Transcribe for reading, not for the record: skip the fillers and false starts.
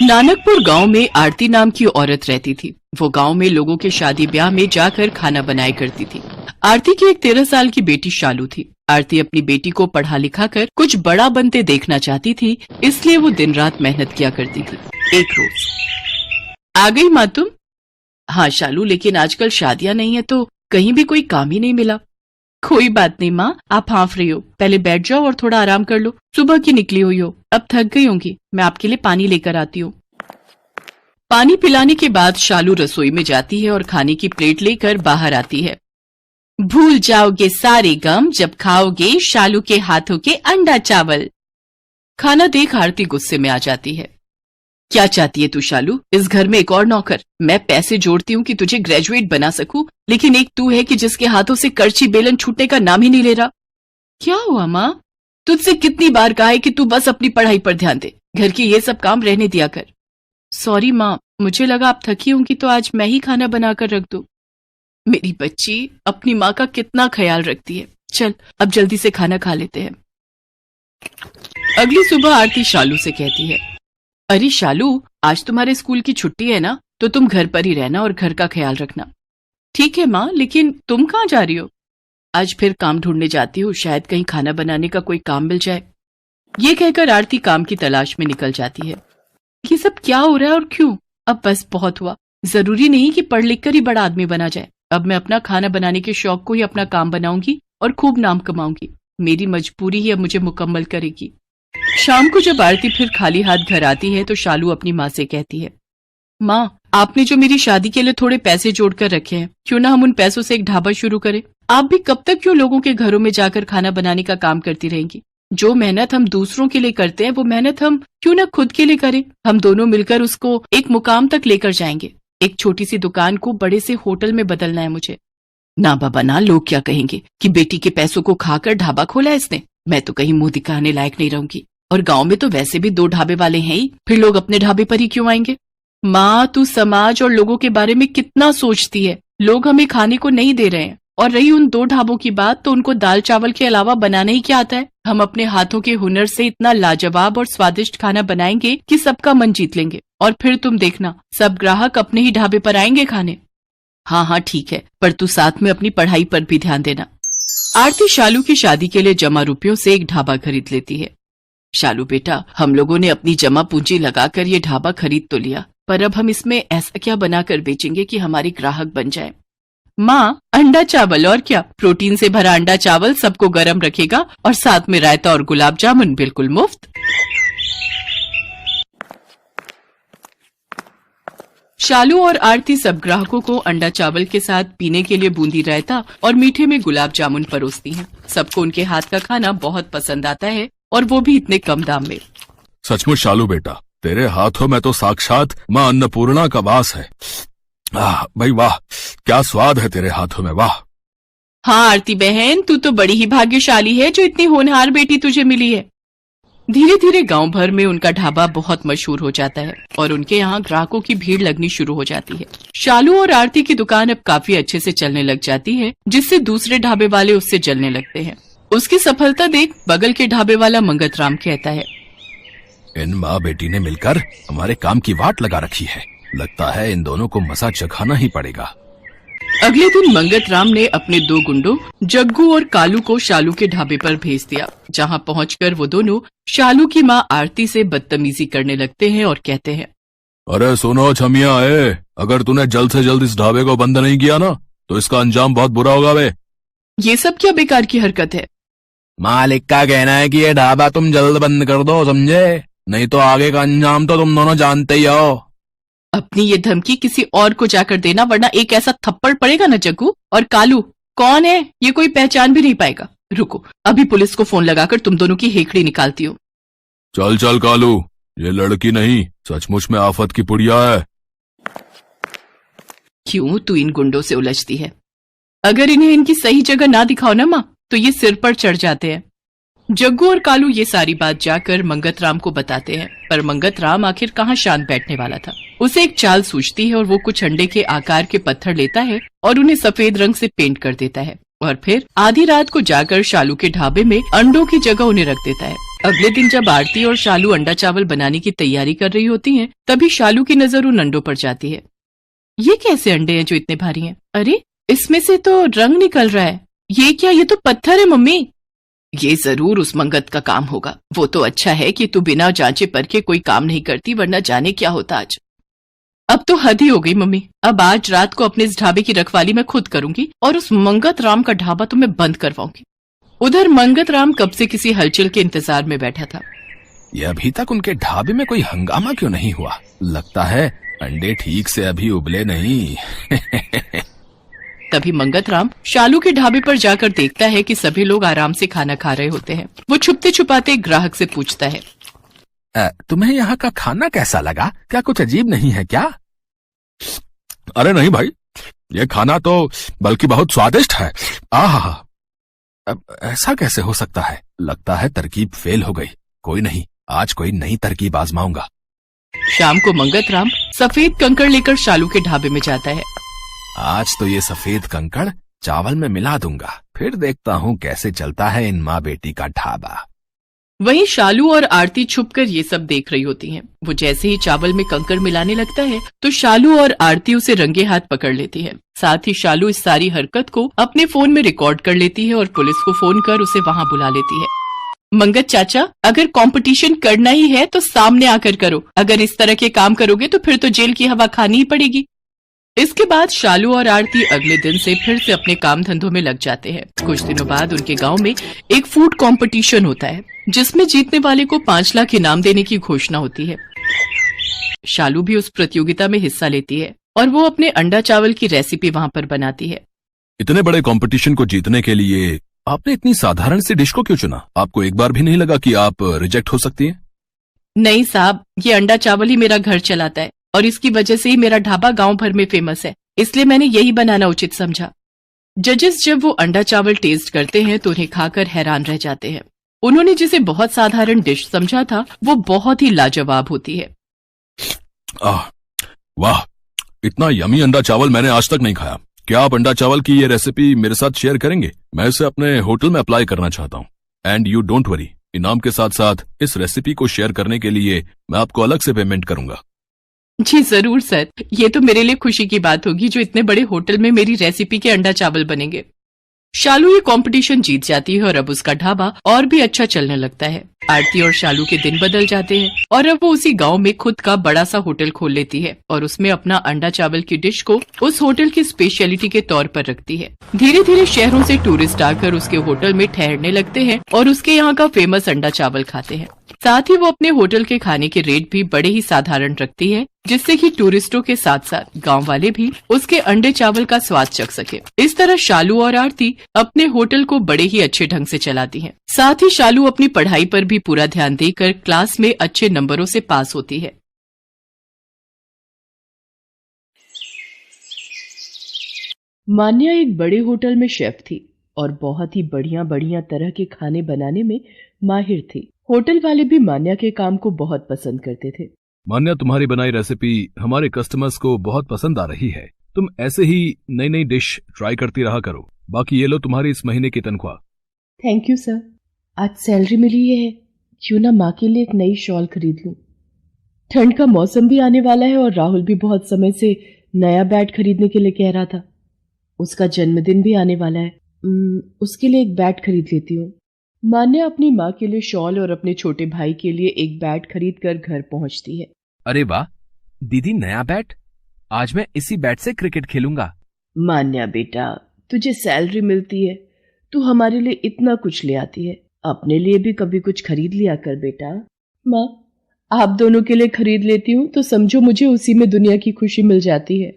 नानकपुर गांव में आरती नाम की औरत रहती थी। वो गांव में लोगों के शादी ब्याह में जाकर खाना बनाया करती थी। आरती की एक 13 साल की बेटी शालू थी। आरती अपनी बेटी को पढ़ा लिखा कर कुछ बड़ा बनते देखना चाहती थी, इसलिए वो दिन रात मेहनत किया करती थी। एक रोज, आ गई माँ तुम? हाँ शालू, लेकिन आजकल शादियां नहीं है तो कहीं भी कोई काम ही नहीं मिला। कोई बात नहीं माँ, आप हाँफ रही हो, पहले बैठ जाओ और थोड़ा आराम कर लो। सुबह की निकली हुई हो, अब थक गई होंगी, मैं आपके लिए पानी लेकर आती हूँ। पानी पिलाने के बाद शालू रसोई में जाती है और खाने की प्लेट लेकर बाहर आती है। भूल जाओगे सारे गम जब खाओगे शालू के हाथों के अंडा चावल। खाना देख आरती गुस्से में आ जाती है। क्या चाहती है तू शालू? इस घर में एक और नौकर? मैं पैसे जोड़ती हूँ कि तुझे ग्रेजुएट बना सकूं, लेकिन एक तू है कि जिसके हाथों से करछी बेलन छूटने का नाम ही नहीं ले रहा। क्या हुआ माँ? तुझसे कितनी बार कहा है कि तू बस अपनी पढ़ाई पर ध्यान दे, घर के ये सब काम रहने दिया कर। सॉरी माँ, मुझे लगा आप थकी होंगी तो आज मैं ही खाना बनाकर रख दूं। मेरी बच्ची अपनी माँ का कितना ख्याल रखती है। चल अब जल्दी से खाना खा लेते हैं। अगली सुबह आरती शालू से कहती है, अरे शालू, आज तुम्हारे स्कूल की छुट्टी है ना, तो तुम घर पर ही रहना और घर का ख्याल रखना। ठीक है माँ, लेकिन तुम कहाँ जा रही हो? आज फिर काम ढूंढने जाती हूँ, शायद कहीं खाना बनाने का कोई काम मिल जाए। ये कहकर आरती काम की तलाश में निकल जाती है। ये सब क्या हो रहा है और क्यों? अब बस बहुत हुआ। जरूरी नहीं कि पढ़ लिख कर ही बड़ा आदमी बना जाए। अब मैं अपना खाना बनाने के शौक को ही अपना काम बनाऊंगी और खूब नाम कमाऊंगी। मेरी मजबूरी ही अब मुझे मुकम्मल करेगी। शाम को जब आरती फिर खाली हाथ घर आती है तो शालू अपनी माँ से कहती है, माँ, आपने जो मेरी शादी के लिए थोड़े पैसे जोड़कर रखे हैं, क्यों ना हम उन पैसों से एक ढाबा शुरू करें? आप भी कब तक क्यों लोगों के घरों में जाकर खाना बनाने का काम करती रहेंगी? जो मेहनत हम दूसरों के लिए करते हैं वो मेहनत हम क्यों ना खुद के लिए करें? हम दोनों मिलकर उसको एक मुकाम तक लेकर जाएंगे। एक छोटी सी दुकान को बड़े से होटल में बदलना है मुझे। ना बाबा ना, लोग क्या कहेंगे कि बेटी के पैसों को खाकर ढाबा खोला है इसने। मैं तो कहीं मुंह दिखाने लायक नहीं रहूंगी, और गांव में तो वैसे भी 2 ढाबे वाले हैं ही, फिर लोग अपने ढाबे पर ही क्यों आएंगे? माँ, तू समाज और लोगों के बारे में कितना सोचती है। लोग हमें खाने को नहीं दे रहे हैं, और रही उन 2 ढाबों की बात, तो उनको दाल चावल के अलावा बनाना ही क्या आता है? हम अपने हाथों के हुनर से इतना लाजवाब और स्वादिष्ट खाना बनाएंगे कि सबका मन जीत लेंगे, और फिर तुम देखना सब ग्राहक अपने ही ढाबे पर आएंगे खाने। हाँ हाँ ठीक है, पर तू साथ में अपनी पढ़ाई पर भी ध्यान देना। आरती शालू की शादी के लिए जमा रुपयों से एक ढाबा खरीद लेती है। शालू बेटा, हम लोगों ने अपनी जमा पूंजी लगाकर ये ढाबा खरीद तो लिया, पर अब हम इसमें ऐसा क्या बनाकर बेचेंगे कि हमारे ग्राहक बन जाए? माँ, अंडा चावल, और क्या? प्रोटीन से भरा अंडा चावल सबको गर्म रखेगा, और साथ में रायता और गुलाब जामुन बिल्कुल मुफ्त। शालू और आरती सब ग्राहकों को अंडा चावल के साथ पीने के लिए बूंदी रायता और मीठे में गुलाब जामुन परोसती हैं। सबको उनके हाथ का खाना बहुत पसंद आता है, और वो भी इतने कम दाम में। सचमुच शालू बेटा, तेरे हाथों में तो साक्षात माँ अन्नपूर्णा का वास है। भाई वाह, क्या स्वाद है तेरे हाथों में, वाह। हाँ आरती बहन, तू तो बड़ी ही भाग्यशाली है जो इतनी होनहार बेटी तुझे मिली है। धीरे धीरे गांव भर में उनका ढाबा बहुत मशहूर हो जाता है, और उनके यहाँ ग्राहकों की भीड़ लगनी शुरू हो जाती है। शालू और आरती की दुकान अब काफी अच्छे से चलने लग जाती है, जिससे दूसरे ढाबे वाले उससे जलने लगते हैं। उसकी सफलता देख बगल के ढाबे वाला मंगत राम कहता है, इन माँ बेटी ने मिलकर हमारे काम की वाट लगा रखी है। लगता है इन दोनों को मजा चखाना ही पड़ेगा। अगले दिन मंगत राम ने अपने 2 गुंडों जग्गू और कालू को शालू के ढाबे पर भेज दिया, जहां पहुंचकर वो दोनों शालू की माँ आरती से बदतमीजी करने लगते हैं और कहते हैं, अरे सुनो छमिया, अगर तूने जल्द से जल्द इस ढाबे को बंद नहीं किया ना तो इसका अंजाम बहुत बुरा होगा बे। ये सब क्या बेकार की हरकत है? मालिक का कहना है कि ये ढाबा तुम जल्द बंद कर दो, समझे? नहीं तो आगे का अंजाम तो तुम दोनों जानते ही हो। अपनी ये धमकी किसी और को जाकर देना, वरना एक ऐसा थप्पड़ पड़ेगा ना जग्गू। और कालू कौन है ये कोई पहचान भी नहीं पाएगा। रुको, अभी पुलिस को फोन लगाकर तुम दोनों की हेकड़ी निकालती हूँ। चल चल कालू, ये लड़की नहीं सचमुच में आफत की पुड़िया है। क्यों तू इन गुंडों से उलझती है? अगर इन्हें इनकी सही जगह ना दिखाओ ना माँ, तो ये सिर पर चढ़ जाते हैं। जग्गू और कालू ये सारी बात जाकर मंगत राम को बताते हैं, पर मंगत राम आखिर कहाँ शांत बैठने वाला था। उसे एक चाल सूझती है और वो कुछ अंडे के आकार के पत्थर लेता है और उन्हें सफेद रंग से पेंट कर देता है, और फिर आधी रात को जाकर शालू के ढाबे में अंडों की जगह उन्हें रख देता है। अगले दिन जब आरती और शालू अंडा चावल बनाने की तैयारी कर रही होती हैं, तभी शालू की नजर उन अंडों पर जाती है। ये कैसे अंडे हैं जो इतने भारी हैं? अरे, इसमें से तो रंग निकल रहा है। ये क्या? ये तो पत्थर है मम्मी। ये जरूर उस मंगत का काम होगा। वो तो अच्छा है कि तू बिना जांचे परखे कोई काम नहीं करती, वरना जाने क्या होता आज। अब तो हद ही हो गई मम्मी। अब आज रात को अपने इस ढाबे की रखवाली मैं खुद करूंगी और उस मंगत राम का ढाबा तो मैं बंद करवाऊंगी। उधर मंगत राम कब से किसी हलचल के इंतजार में बैठा था। ये अभी तक उनके ढाबे में कोई हंगामा क्यों नहीं हुआ? लगता है अंडे ठीक से अभी उबले नहीं। तभी मंगत राम शालू के ढाबे पर जाकर देखता है कि सभी लोग आराम से खाना खा रहे होते हैं। वो छुपते छुपाते एक ग्राहक से पूछता है, तुम्हें यहाँ का खाना कैसा लगा? क्या कुछ अजीब नहीं है क्या? अरे नहीं भाई, ये खाना तो बल्कि बहुत स्वादिष्ट है। आहा, अब ऐसा कैसे हो सकता है? लगता है तरकीब फेल हो गई। कोई नहीं, आज कोई नई तरकीब आजमाऊंगा। शाम को मंगत राम सफेद कंकड़ लेकर शालू के ढाबे में जाता है। आज तो ये सफेद कंकड़ चावल में मिला दूंगा, फिर देखता हूँ कैसे चलता है इन माँ बेटी का ढाबा। वहीं शालू और आरती छुपकर ये सब देख रही होती हैं। वो जैसे ही चावल में कंकड़ मिलाने लगता है तो शालू और आरती उसे रंगे हाथ पकड़ लेती है। साथ ही शालू इस सारी हरकत को अपने फोन में रिकॉर्ड कर लेती है और पुलिस को फोन कर उसे वहां बुला लेती है। मंगत चाचा, अगर कंपटीशन करना ही है तो सामने आकर करो। अगर इस तरह के काम करोगे तो फिर तो जेल की हवा खानी ही पड़ेगी। इसके बाद शालू और आरती अगले दिन से फिर से अपने काम धंधों में लग जाते हैं। कुछ दिनों बाद उनके गांव में एक फूड कंपटीशन होता है, जिसमें जीतने वाले को 5 लाख इनाम देने की घोषणा होती है। शालू भी उस प्रतियोगिता में हिस्सा लेती है और वो अपने अंडा चावल की रेसिपी वहां पर बनाती है। इतने बड़े कंपटीशन को जीतने के लिए आपने इतनी साधारण सी डिश को क्यों चुना? आपको एक बार भी नहीं लगा कि आप रिजेक्ट हो सकती हैं? नहीं साहब, ये अंडा चावल ही मेरा घर चलाता है और इसकी वजह से ही मेरा ढाबा गांव भर में फेमस है, इसलिए मैंने यही बनाना उचित समझा। जजेस जब वो अंडा चावल टेस्ट करते हैं तो उन्हें खाकर हैरान रह जाते हैं। उन्होंने जिसे बहुत साधारण डिश समझा था वो बहुत ही लाजवाब होती है। वाह, इतना यमी अंडा चावल मैंने आज तक नहीं खाया। क्या आप अंडा चावल की ये रेसिपी मेरे साथ शेयर करेंगे? मैं इसे अपने होटल में अप्लाई करना चाहता हूँ। एंड यू डोंट वरी, इनाम के साथ साथ इस रेसिपी को शेयर करने के लिए मैं आपको अलग से पेमेंट करूंगा। जी जरूर सर, ये तो मेरे लिए खुशी की बात होगी जो इतने बड़े होटल में मेरी रेसिपी के अंडा चावल बनेंगे। शालू ये कंपटीशन जीत जाती है और अब उसका ढाबा और भी अच्छा चलने लगता है। आरती और शालू के दिन बदल जाते हैं और अब वो उसी गांव में खुद का बड़ा सा होटल खोल लेती है और उसमें अपना अंडा चावल की डिश को उस होटल की स्पेशलिटी के तौर पर रखती है। धीरे धीरे शहरों से टूरिस्ट आकर उसके होटल में ठहरने लगते हैं और उसके यहाँ का फेमस अंडा चावल खाते हैं। साथ ही वो अपने होटल के खाने के रेट भी बड़े ही साधारण रखती है, जिससे कि टूरिस्टों के साथ साथ गांव वाले भी उसके अंडे चावल का स्वाद चख सके। इस तरह शालू और आरती अपने होटल को बड़े ही अच्छे ढंग से चलाती हैं। साथ ही शालू अपनी पढ़ाई पर भी पूरा ध्यान देकर क्लास में अच्छे नंबरों से पास होती है। मान्या एक बड़े होटल में शेफ थी और बहुत ही बढ़िया बढ़िया तरह के खाने बनाने में माहिर थी। होटल वाले भी मान्या के काम को बहुत पसंद करते थे। मान्या, तुम्हारी बनाई रेसिपी हमारे कस्टमर्स को बहुत पसंद आ रही है। तुम ऐसे ही नई नई डिश ट्राई करती रहा करो। बाकी ये लो तुम्हारी इस महीने की तनख्वाह। Thank you sir. आज सैलरी मिली है, क्यों ना माँ के लिए एक नई शॉल खरीद लूं। ठंड का मौसम भी आने वाला है और राहुल भी बहुत समय से नया बैट खरीदने के लिए कह रहा था। उसका जन्मदिन भी आने वाला है, उसके लिए एक बैट खरीद लेती हूँ। मान्या अपनी माँ के लिए शॉल और अपने छोटे भाई के लिए एक बैट खरीद कर घर पहुंचती है। अरे वाह दीदी, नया बैट! आज मैं इसी बैट से क्रिकेट खेलूंगा। मान्या बेटा, तुझे सैलरी मिलती है, तू हमारे लिए इतना कुछ ले आती है, अपने लिए भी कभी कुछ खरीद लिया कर बेटा। माँ, आप दोनों के लिए खरीद लेती हूँ तो समझो मुझे उसी में दुनिया की खुशी मिल जाती है।